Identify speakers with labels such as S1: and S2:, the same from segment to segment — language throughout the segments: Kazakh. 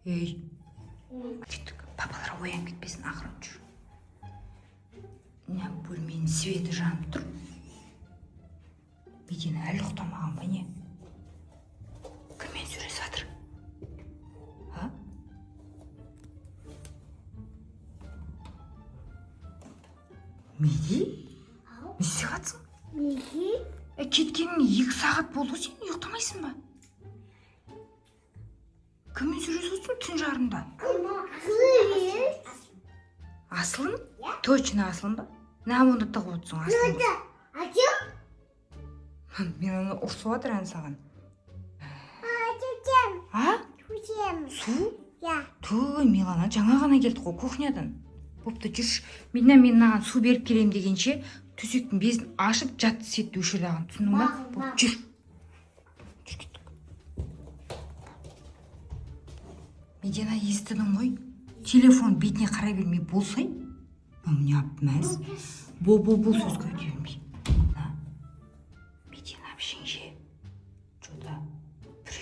S1: Ей. Сөйтіп, папалар оянып кетпесін, ақырын жүр. Бөлменің светі жанып тұр. Медина әлі ұйықтамаған ба не? Кіммен сөйлесіп жатыр? А? Меди? Не істеп жатсың?
S2: Меди?
S1: Кеткеніне 2 сағат болды, сен ұйықтамайсың ба? Кіммен сөйлесіп жатсың түн жарымда? Асылым? Точно Асылым ба? Намынды тығып отырсың Асылым ба? Мен оны ұрсып жатыр ән саған. А? Су? Той, Милана жаңа ғана келді ғой кухнядан. Бопты жүрші, мен маған су беріп келем дегенше, төсектің безін ашып жатты сетті өшірдіған. Түсіндің ба? Боп жүр. Жүр кеттік. Медина естідің ғой? Телефон бетіне қарай бермей болсай? Не апмәз? Бол сөзге өте бермей. Медина пішіңше. Жода бір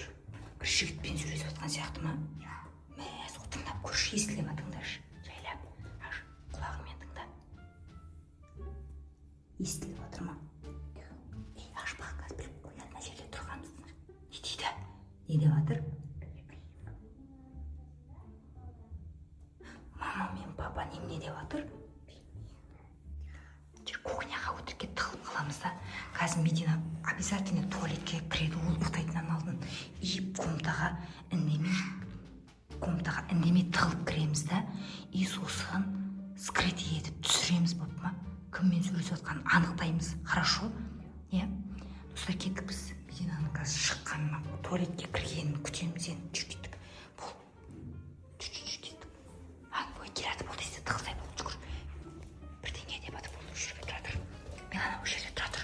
S1: жігітпен сөйлесіп отқан сияқты ма? Мәз, тыңдап көрші естіле ма тыңдашы? Жайлап, аш, құлағымен тыңда. Естіліп отыр ма? Ашпақ қаз біліп қояды, мына жерде тұрғанымыз. Не дейді? Не деп жатыр? Мама мен папа немене деп жатыр? Кухняға өтірікке тығылып қаламыз да. Қазір Медина обязательно туалетке кіреді, ол ұйықтайтыннан алдын. И комнатаға үндемей тығылып кіреміз да. И сосын скрытый етіп түсіреміз, боп ма? Кіммен сөйлесіп жатқанын анықтаймыз. Хорошо? Е? Достар, кеттік біз. Мединаның қазір шыққанына, туалетке кіргенін күтеміз енді. Жүр кеттік. Бол. Жүр кеттік. Бой келеді болды есте тығылсай болды. Жүгір. Бірдеңе деп атып болды. Жүрге тұра тұр. Милана ол жерде тұра тұр.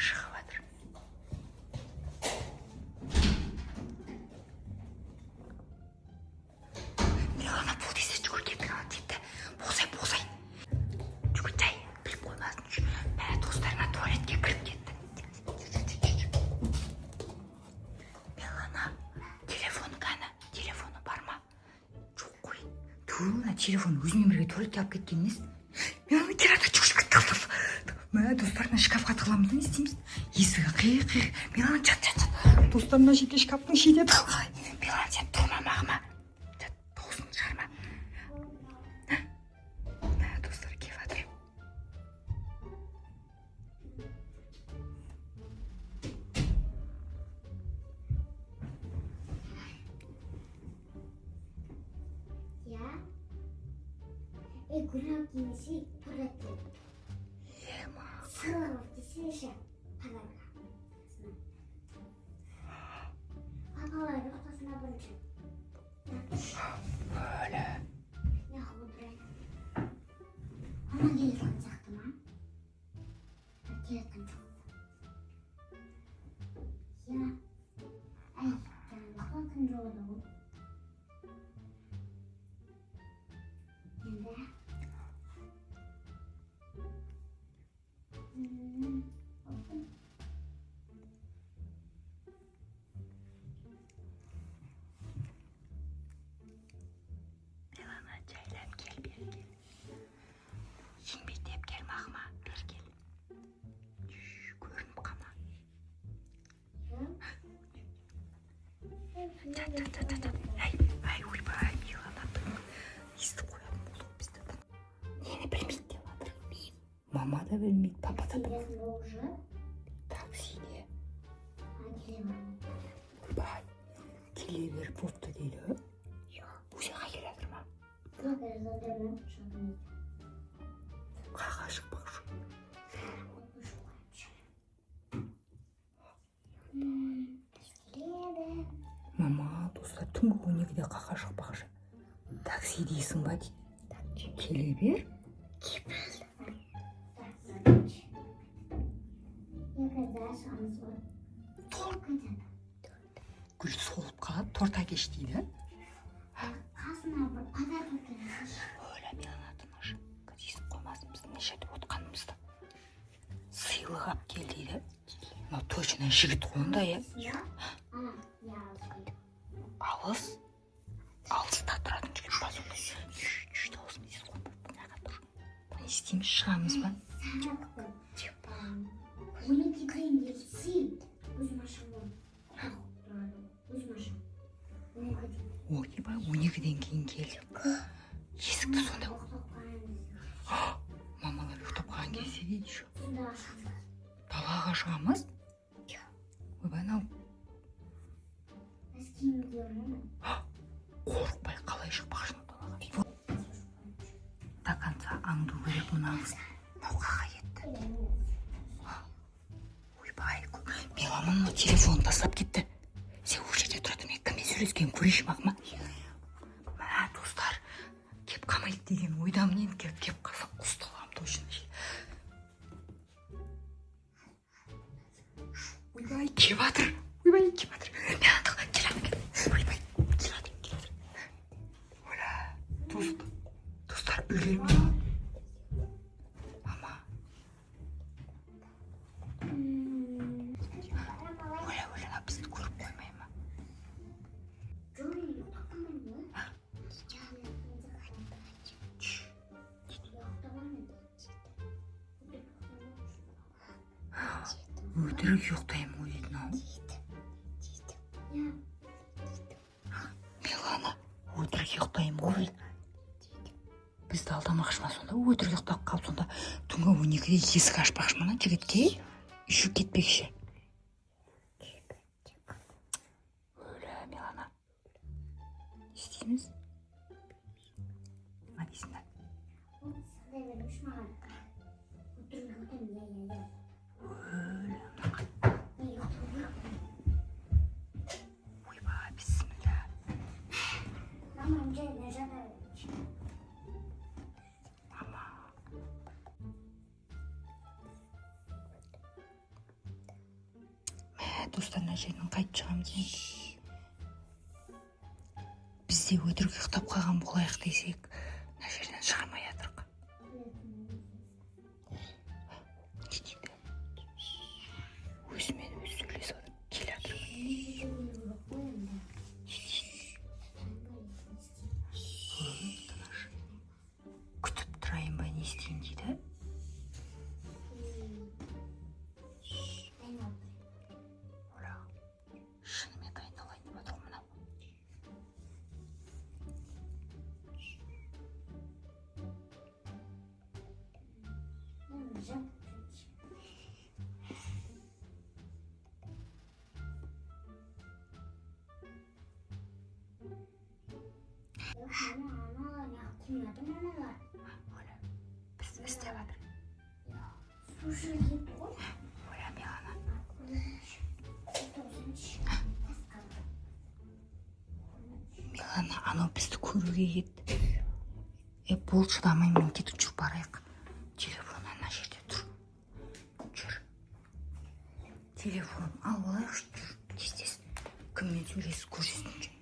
S1: Шығып жатыр. Милана болды есте жүгір кеттік. Тетті. Болсай. Жүгір жай. Біліп қоймасын. Жүр. Мә достарына туалетке кіріп кетті. Милана, телефоны бар ма? Жоқ қой. Туына телефон өзімен бірге туалетке алып кеткен емес. Милана келеді, жүгір кеттік. Мә достарына шкафқа тығыламыз, не істейміз? Есігі қиық. Милана жат. Достарына жеке шкафтың шеде тығылай. Милана сен тұрма мағыма. Дауысын шығарма. Мә достар келіп жатыр.
S2: Гүрэн гинси парати.
S1: Ема.
S2: Сылар десеше парага. Папалар ортасына бірінші.
S1: Böyle.
S2: Ne oldu? Ama telefon çaktım ha. Telefon çaktım. Ya. Ay, bakın doğru. Nerede?
S1: Mилана жайлап кел, бері кел. Еңбектеп кел мағыма, бері кел. Көрініп қама. Жат. Ай, ойбай, Милана. Естіп қоятын болды ғой бізді. Нені білмейді деп жатыр. Мама да білмейді, папа да білмейді.
S2: Телефон уже.
S1: Таксиде.
S2: Телефон.
S1: Ойбай, келе бер бопты дейді. Өзің келе жатыр ма? Қаға шықпақшы. Мама, достар, түнгі 12-де қаға шықпақшы. Такси дейсің ба дейді. Келе бер. Гүл солып қалады, торта кеш дейді.
S2: Қасына бір подарок әкеліңізші.
S1: Өлі Милана тыныш. Естіп қоймасын біздің нешеде отқанымызды. Сыйлық алып кел дейді. Мынау точно жігіт қонда, я. дауыс алыста тұратын жігіт па сондай дауыс не істейміз ғой не істейміз шығамыз ба
S2: Он екі қиын келсін өз машиналар өз машина
S1: 12 12-ден кейін келдік есікті сонда мамалар ұйықтап қалған кезде дейді ше далаға шығамыз ойбай анау қорықпай қалай шықпақшың далаға до конца аңду керек мынаңыз науқаға кетті ойбай меломан телефонын тастап кетті сен ол жерде тұратын мен кіммен сөйлескенін көрейінші ма мә достар кеп қалмайды деген ойдамын енді кеп қалса ұсталамын точно ойбай кеп жатыр ойбай кеп жатыр ойбай келатыр ойла достар үлгермей мама ойла бізді көріп қоймай ма өтірік ұйықтаймын ғой дейтін ау милана өтірік ұйықтаймын ғой бізді алдамақшы ма сонда өтірік ұйықтап қалып сонда түнгі 12-де есік ашпақшы ма жігітке еще кетпекші өлі милана не істейміз не дейсің ойбай бісміллә достар мына жерден қайтып шығамыз енді біз де өтірік ұйықтап қалған болайық десек мына жерден шығармай жатырық не дейді өзімен өзі сөйлесіп жатыр келе жатыр күтіп тұрайын ба не істейін дейді шынымен дайындалайын деп жатыр ғой мынау біз істеп жатыр ойла милана милана анау бізді көруге кетті бол шыдамаймын кетіп жүр барайық телефон ана жерде тұр жүр телефон алып алайықшы жүр тез кіммен сөйлесіп көрсетсін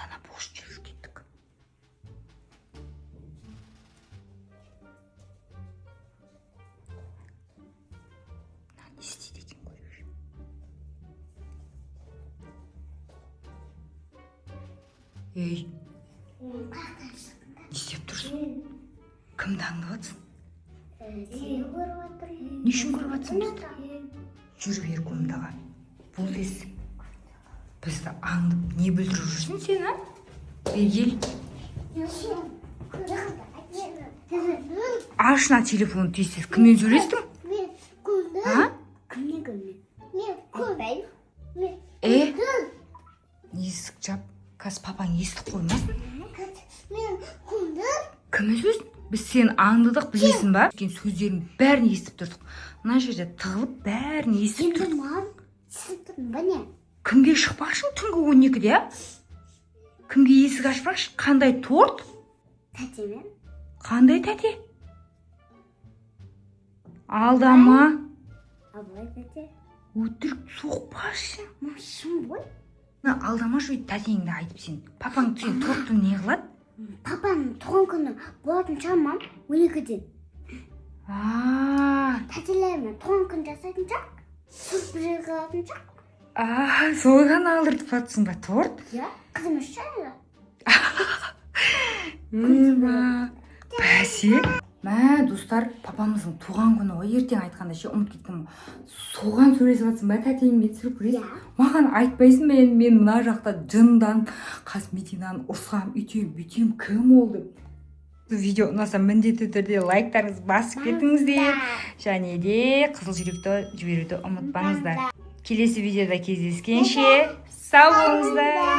S1: ана бош жүріп кеттік не істейді екен көрейікші ей не істеп тұрсың кімді аңдып жатсың не үшін көріп жатсың бізді жүр бері көмдаға бұл дес бізді аңдып не бүлдіріп жүрсің сен а бері ашына телефонды тез кіммен сөйлестің есік жап қазір папаң естіп қоймасын кіммен сөз біз сені аңдыдық білесің ба сөздердің бәрін естіп тұрдық мына жерде тығылып бәрін естіп тұрдық кімге шықпақшың түнгі 12-де кімге есік ашпақшы қандай торт
S2: тәтемен
S1: қандай тәте алдама
S2: абылай тәте
S1: өтірік соқпашы
S2: шын ғой
S1: алдамашы өйтіп тәтеңді айтып сен папаң сен тортты не қылады
S2: папаның туған күні болатын шығар 12-де тәтелеріме туған күн жасайтын шығар сюрприз қылатын шығар
S1: Сол ғана алдыртып жатсың ба торт?
S2: Я? Кызым шайлы.
S1: Бәсе. Мә, достар, папамыздың туған күні ғой, ертең айтқанда ше ұмытып кеттім. Соған сөйлесіп жатсың ба, тәтеймен сюрприз? Маған айтпайсың, мен мына жақта жындан, Мединаны ұрсам, үйтем, бүйтем, кім ол деп. Видео ұнаса міндетті түрде лайктарыңызды басып кетіңіздер. Және де қызыл жүректі жіберуді ұмытпаңыздар. Келесі видеода кездескенше сау болыңыздар.